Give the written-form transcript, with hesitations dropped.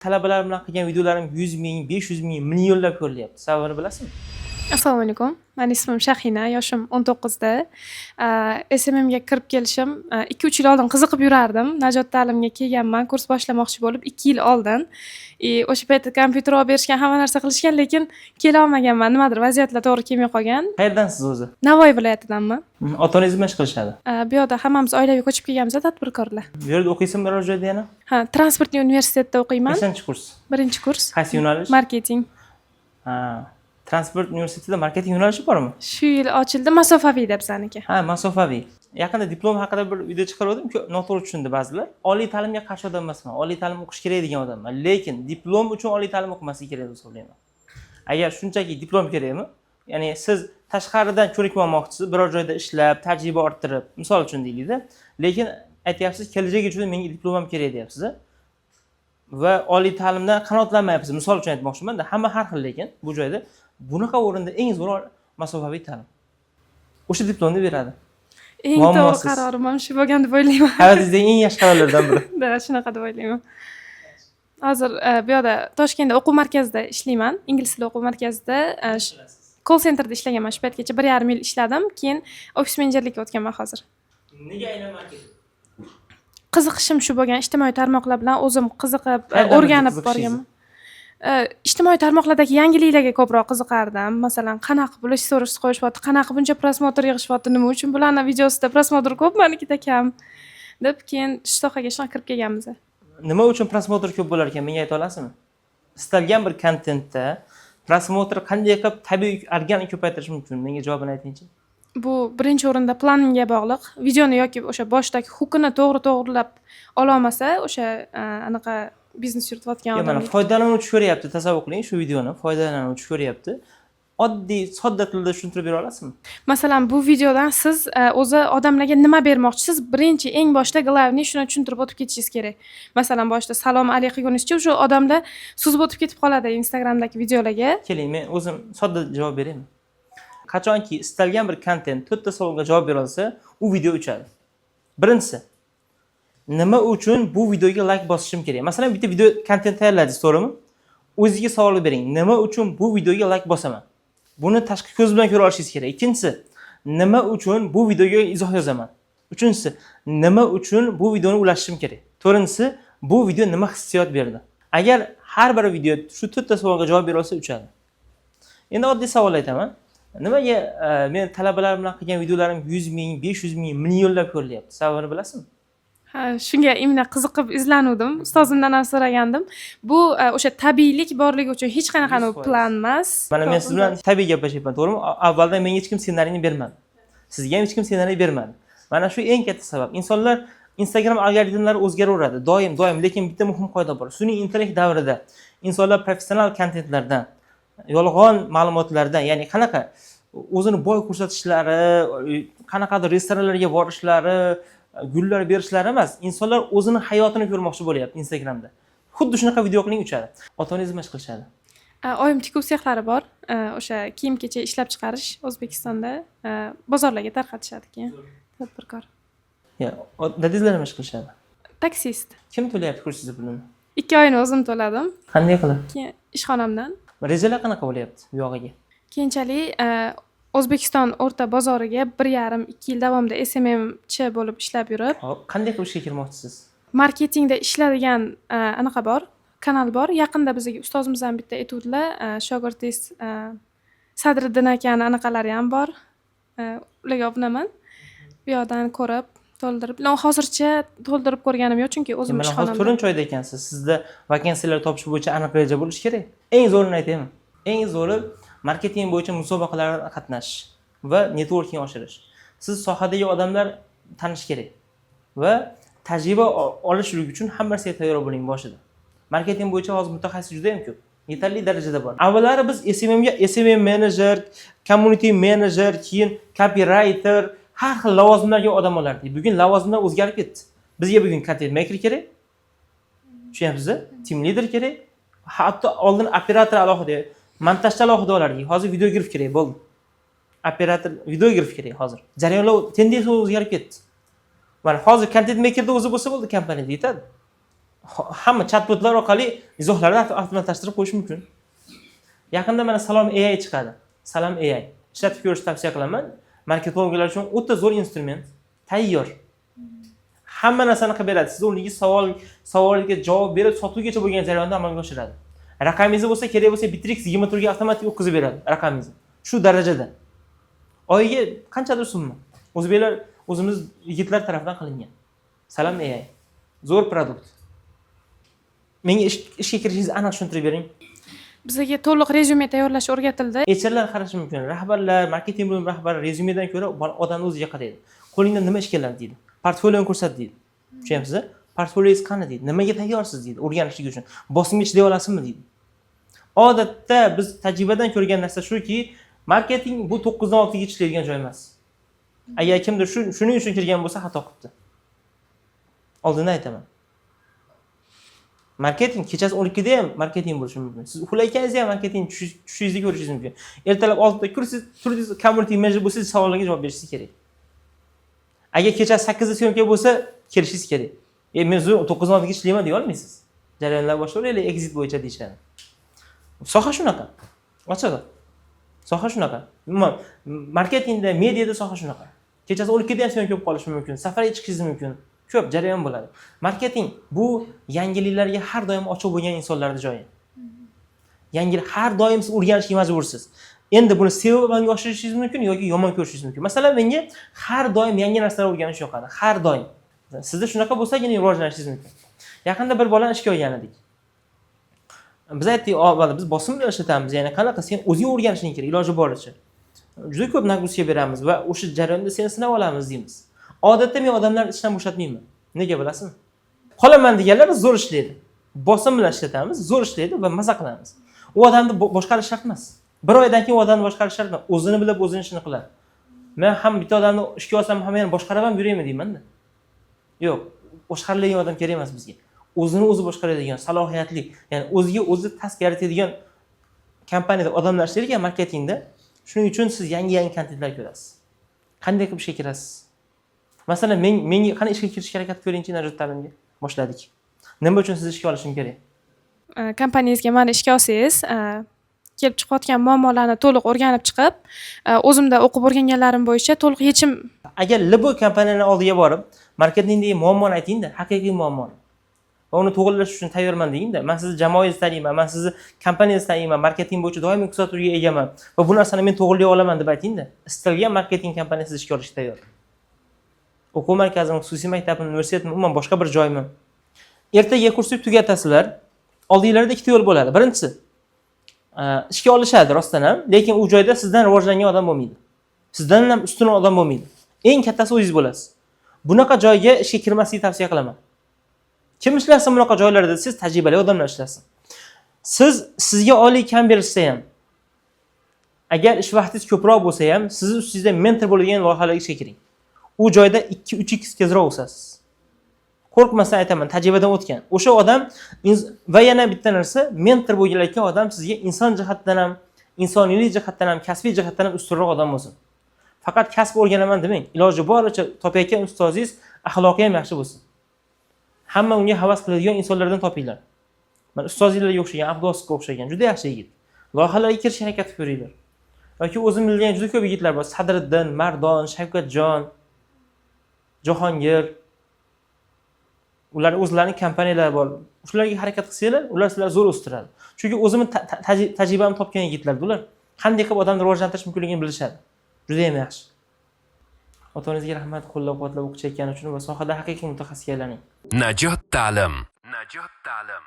Talabalar bilan qilgan videolarim 100 ming, 500 ming, millionlab ko'rilyapti. Sababini bilasizmi? Assalomu alaykum. Meni ismim Shahina, yoshim 19 da. SMMga kirib kelishim 2-3 yil oldin qiziqib yurardim. Najot ta'limga kelganman, kurs boshlamoqchi bo'lib 2 yil oldin. O'sha paytda kompyuter olib berishgan, hamma narsa qilishgan, lekin kela olmaganman. Nimadir vaziyatlar to'g'ri kelmay qolgan. Qayerdansiz o'zi? Navoiy viloyatidanman. Ota-onangiz nima ish qilishadi? Bu yerda hammamiz oilaviy ko'chib kelganmiz, tadbirkorlar. Bu yerda o'qiysanmi biror joyda yana? Ha, transportniy universitetda o'qiyman. Qancha kurs? 1-kurs. Qaysi yo'nalish? Marketing. Ha. Transport universitetida marketing yo'nalishi bormi? Shu yil ochildi, masofaviy deb bizaniki. Ha, masofaviy. Yaqinda diplom haqida bir video chiqardim, noto'g'ri tushundi ba'zilar. Oliy ta'limga qarshi odam emasman. Oliy ta'lim o'qish kerak degan odamman. Lekin diplom uchun oliy ta'lim o'qimaslik kerak deb hisoblayman. Agar shunchaki diplom kerakmi? Ya'ni siz tashqaridan ko'rik olmoqchisiz, biror joyda ishlab, tajriba orttirib, misol uchun deylik-da. Lekin aytyapsiz, kelajak uchun menga diplom ham kerak deyapsiz. Va oliy ta'limdan qanoatlanmayapsiz. Misol uchun aytmoqchiman-da, hamma har xil, lekin bu joyda bunaqa o'rinda eng zo'r masofaviy ta'lim. O'sha diplomni beradi. Eng to'g'ri qarorim ham shu bo'lgan deb o'ylayman. Hayotingizdagi eng yaxshi qarorlardan biri. Da, shunaqa deb o'ylayman. Hozir bu yerda Toshkentda o'quv markazida ishlayman. Ingliz tili o'quv markazida call centerda ishlaganman. Shu paytgacha 1,5 yil ishladim. Keyin ofis menejerlikka o'tganman hozir. Nega aynan marketing? Qiziqishim shu bo'lgan, ijtimoiy tarmoqlar bilan o'zim qiziqib, o'rganib borganman. Ijtimoiy tarmoqlardagi yangiliklarga ko'proq qiziqardim. Masalan, qanaqa bo'lish so'rash qo'yishyapti, qanaqa buncha prosmotr yig'ishyapti, nima uchun bularning videosida prosmotr ko'p, menikida kam deb keyin shu sohaga shunaqa kirib kelganmiz. Nima uchun prosmotr ko'p bo'lar ekan, menga ayta olasizmi? Istalgan bir kontentda prosmotr qanday qilib tabiiy organik ko'paytirish mumkin? Menga javobini aytingchi. Bu birinchi o'rinda planingga bog'liq. Videoni yoki o'sha boshdagi hukini to'g'rilab ola olmasa, o'sha anaqa biznes yuritayotgan odam. Mana foydalanuvchi ko'ryapti, tasavvur qiling, shu videoni foydalanuvchi ko'ryapti. Oddiy, sodda tilda tushuntirib bera olasizmi? Masalan, bu videodan siz o'zi odamlarga nima bermoqchisiz? Birinchi eng boshda glavniy shuni tushuntirib o'tib ketishingiz kerak. Masalan, boshda salom alaykum qilgunizcha o'sha odamlar suzib o'tib ketib qoladi Instagramdagi videolarga. Keling, men o'zim sodda javob beraymi? Qachonki istalgan bir kontent 4 ta savolga javob bera olsa, u video uchadi. Birinchisi, nima uchun bu videoga like bosishim kerak? Masalan, bitta video kontent tayyorladingiz, to'g'rimi? O'zingizga savol bering. Nima uchun bu videoga like bosaman? Buni tashqi ko'z bilan ko'ra olishingiz kerak. Ikkinchisi, nima uchun bu videoga izoh yozaman? Uchinchisi, nima uchun bu videoni ulashishim kerak? To'rtinchisi, bu video nima hissiyot berdi? Agar har bir video shu 4 ta savolga javob bera olsa, uchadi. Endi oddiy savol aytaman. Nimaga men talabalar bilan qilgan videolarim 100 ming, 500 ming, millionlab ko'rilyapti? Sababini bilasizmi? Ha, shunga imla qiziqib izlanuvdim. Ustozimdan ham so'ragandim. Bu o'sha tabiiylik borligi uchun hech qanaqa plan emas. Mana men siz bilan tabiiy gaplashyapman, to'g'rimi? Avvaldan menga hech kim ssenariyni bermadi. Sizga ham hech kim ssenariy bermadi. Mana shu eng katta sabab. Insonlar Instagram algoritmlari o'zgaraveradi, doim, lekin bitta muhim qoida bor. Sun'iy intellekt davrida insonlar professional kontentlardan, yolg'on ma'lumotlardan, ya'ni qanaqa o'zini boy ko'rsatishlari, qanaqadir restoranlarga borishlari, gullar berishlari emas, insonlar o'zini hayotini ko'rmoqchi bo'lyapti Instagramda. Xuddi shunaqa video qiling uchadi. Ota-onangiz nima ish qilishadi? Oyim tikuv sexlari bor. O'sha kiyim-kechak ishlab chiqarish O'zbekistonda bozorlarga tarqatishadi keyin. Tadbirkor. Dadangizlar nima ish qilishadi? Taksist. Kim to'layapti kursingiz pulini? 2 oyni o'zim to'ladim. Qanday qilib? Keyin ishxonamdan. Rejalar qanaqa bo'lyapti bu yog'iga? Keyinchalik O'zbekiston o'rta bozoriga 1,5-2 yil davomida SMMchi bo'lib ishlab yurib, Hop, qanday qilib ishga kirmoqchisiz? marketingda ishlaydigan anaqa bor, kanal bor. Yaqinda bizga ustozimiz ham bitta aytuvdilar, shogirdingiz Sadriddin akani anaqalari ham bor. Ularga obunaman. Bu yoqdan ko'rib, to'ldirib. Hozircha to'ldirib ko'rganim yo'q, chunki o'zim ishxonamda. Hozir to'rtinchi oyda ekansiz. Sizda vakansiyalar topish bo'yicha aniq reja bo'lishi kerak. Eng zo'rini aytaymi? Eng zo'ri marketing bo'yicha musobaqalarda qatnashish va networking oshirish. Siz sohadagi odamlar tanish kerak va tajriba olish uchun hamma narsaga tayyor bo'ling boshida. Marketing bo'yicha hozir mutaxassis juda ham ko'p. Yetarli darajada bor. Avvallari biz SMM manager, community manager, keyin copywriter, har xil lavozimlarga odam olardik. Bugun lavozimlar o'zgarib ketdi. Bizga bugun content maker kerak. Tushunyapsizmi? Team leader kerak. Hatto oldin operator alohida, montajchi alohida olardik. Hozir videograf kerak bo'ldi. Operator, videograf kerak hozir. Jarayonlar tendensiya o'zgarib ketdi. Mana hozir content makerda o'zi bo'lsa bo'ldi kompaniyada yetadi. hamma chatbotlar orqali izohlarni avtomatlashtirib qo'yish mumkin. Yaqinda mana Salom AI chiqadi. Salom AI. Ishlatib ko'rishni tavsiya qilaman. Marketologlar uchun o'ta zo'r instrument. Tayyor. Hamma narsani qilib beradi. Siz o'rningiz savolga javob berib, sotuvgacha bo'lgan jarayonni amalga oshiradi. Raqamingiz bo'lsa, kerak bo'lsa Bittrex 20 turga avtomatik o'tkazib beradi raqamingizni. Shu darajada. Oyiga qanchadir summa. O'zbeklar o'zimiz yigitlar tomonidan qilingan. Salom AI. Zo'r produkt. Menga ishga kirishingizni aniq tushuntirib bering. Bizga to'liq rezyume tayyorlash o'rgatildi. HRlar qarashi mumkin. Rahbarlar, marketing bo'lim rahbari rezyumedan ko'ra odamni o'ziga qaraydi. Qo'lingda nima ish keladi deydi. Portfolioni ko'rsat deydi. Tushunyapsizmi? Portfoliongiz qani deydi. Nimaga tayyorsiz deydi o'rganishlik uchun. Bosimga chiday olasizmi deydi. Odatda biz tajribadan ko'rgan narsa shuki, marketing bu 9 dan 6 ga ishlaydigan joy emas. Agar kimdir shuning uchun kirgan bo'lsa, xato qilibdi. Oldindan aytaman. Marketing kechasi 12 da ham marketing bo'lishi mumkin. Siz uxlayotganingizda ham marketing tushingizni ko'rishingiz mumkin. Ertalab 6 da kursiz, turdingiz, community manager bo'lsangiz savollarga javob berishingiz kerak. Agar kechasi 8 da syomka bo'lsa, kelishingiz kerak. Men 9 dan 6 ga ishlayman deya olmaysiz. Jarayonlar boshlaylik, exit bo'yicha deyishadi. Soha shunaqa. Ochig'i. Soha shunaqa. Umuman marketingda, mediada soha shunaqa. Kechasi 12 da ham syomka bo'lib qolishi mumkin. Safarga chiqishingiz mumkin. Ko'p jarayon bo'ladi. Marketing bu yangiliklarga har doim ochiq bo'lgan insonlarning joyi. Yangilik har doim siz o'rganishga majbursiz. Endi buni sevib amalga oshirishingiz mumkin yoki yomon ko'rishingiz mumkin. Masalan, menga har doim yangi narsalar o'rganish yoqadi. Har doim. Sizda shunaqa bo'lsagina rivojlanishingiz mumkin. Yaqinda bir bolani ishga olgan edik. Biz aytdik, biz bosim bilan ishlatamiz. Ya'ni qanaqa sen o'zing o'rganishing kerak, iloji boricha. Juda ko'p nagruska beramiz va o'sha jarayonda seni sinab olamiz deymiz. Odatda men odamlarni ishdan bo'shatmayman. Nega bilasizmi? Qolaman deganlar zo'r ishlaydi. Bosim bilan ishlatamiz, zo'r ishlaydi va maza qilamiz. U odamni boshqarish shart emas. Bir oydan keyin u odamni boshqarish shart emas. O'zini bilib o'zini ishini qiladi. Men ham bitta odamni ishga olsam, ham meni boshqarib ham yuraymi deyman-da. Yo'q, boshqariladigan odam kerak emas bizga. O'zini o'zi boshqaradigan, salohiyatli, ya'ni o'ziga o'zi task yaratadigan kompaniyada odamlar ishlaydi marketingda. Shuning uchun siz yangi kontentlar ko'rasiz. Qanday qilib ishga kirasiz? Masalan, menga qanday ishga kirishga harakat qiling-chi, Najot ta'limga boshladik. Nima uchun sizni ishga olishim kerak? Kompaniyangizga meni ishga olsangiz, kelib chiqayotgan muammolarni to'liq o'rganib chiqib, o'zimda o'qib o'rganganlarim bo'yicha to'liq yechim. Agar libo kompaniyaning oldiga borib, marketingdagi muammoni ayting-da, haqiqiy muammoni. Va uni to'g'rilash uchun tayyorman deyin-da. Men sizni jamoangizni taniyman, men sizni kompaniyangizni taniyman, marketing bo'yicha doimiy kuzatuvga egaman va bu narsani men to'g'rilay olaman deb ayting-da. Istalgan marketing kompaniyasi ishga olishga tayyor. O'quv markazimi, xususiy maktabimi, universitetmi, umuman boshqa bir joymi? Ertaga kursni tugatasizlar. Oldinglarda ikkita yo'l bo'ladi. Birinchisi, ishga olishadi rostdan ham, lekin u joyda sizdan rivojlangan odam bo'lmaydi. Sizdan ham ustun odam bo'lmaydi. Eng kattasi o'zingiz bo'lasiz. Bunaqa joyga ishga kirmaslikni tavsiya qilaman. Kim ishlasin bunaqa joylarda, siz tajribali odamlar ishlasin. Sizga oylik kam berilsa ham, agar ish vaqtingiz ko'proq bo'lsa ham, sizni ustingizda mentor bo'ladigan loyihalarga ishga kiring. U joyda 2-3x tezroq o'sasiz. Qo'rqmasdan aytaman, tajribadan o'tgan. O'sha odam va yana bitta narsa, mentor bo'lgan odam sizga inson jihatdan ham, insoniylik jihatdan ham, kasbiy jihatdan ham ustunroq odam bo'lsin. Faqat kasb o'rganaman demang. Iloji boricha topayotgan ustozingiz axloqi ham yaxshi bo'lsin. Hamma unga havas qiladigan insonlardan topinglar. Men ustozlarga o'xshagan, Abdosovga o'xshagan juda yaxshi yigit. Loyihalarga kirishga harakat qilinglar. Yoki o'zim bilgan juda ko'p yigitlar bor. Sadriddin, Mardon, Shavkatjon, Jahongir. Ular o'zlarining kompaniyalari bor. Shularga harakat qilsanglar, ular sizlarni zo'r o'stiradi. Chunki o'zimni tajribamni topgan yigitlar bular. Qanday qilib odamni rivojlantirish mumkinligini bilishadi. Juda ham yaxshi. Ota-onangizga rahmat, qo'llab-quvvatlab o'qitayotgani uchun va sohada haqiqiy mutaxassisga aylaning. Najot ta'lim. Najot ta'lim.